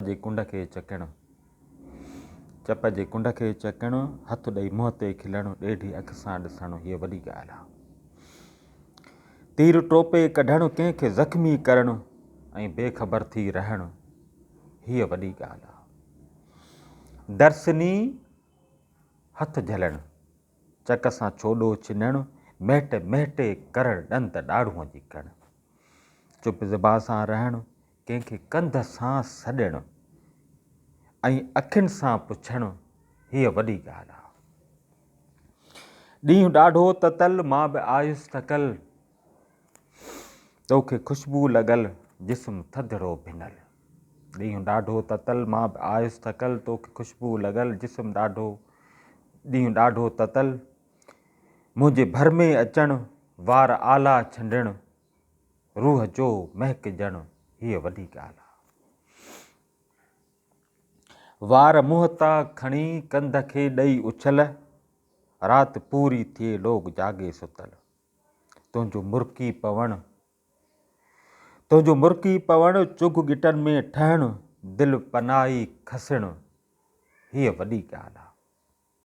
जे कुंड खे चकणु, चप जे कुंड खे चकणु, हथु ॾेई मुंहं ते खिलणु, ॾेढी अख सां ॾिसणु, हीअ वॾी ॻाल्हि आहे। तीर टोपे कढणु, कंहिंखे ज़ख़्मी करणु ऐं बेख़बर थी रहणु, हीअ वॾी ॻाल्हि आहे। दर्शनी हथ झलणु, चक सां छोॾो छिनणु, महट महटे करणु, ॾंद ॾाढ़ूअ जी कणु, चुप ज़िबा सां रहणु, कंहिंखे कंध सां सॾणु ऐं अखियुनि सां पुछणु, हीअ वॾी ॻाल्हि आहे। ॾींहुं ॾाढो ततल, मां बि आयुसि थकल, तोखे ख़ुशबू लॻल, जिस्म थधिड़ो भिनल। ॾींहुं ॾाढो ततल, मां बि आयुसि थकल, तोखे ख़ुशबू लॻल, जिस्म ॾाढो, ॾींहुं ॾाढो ततल, मुंहिंजे भर में अचणु, वार आला छंडणु, रूह जो महकजणु, हीअ वॾी ॻाल्हि आहे। वार मुंहं तां खणी कंध खे ॾेई उछल, राति पूरी थिए लोग जागे सुतल। तुंहिंजो मुर्की पवणु, चुग गिटनि में ठहणु, दिलि पनाई खसणु, हीअ वॾी ॻाल्हि आहे।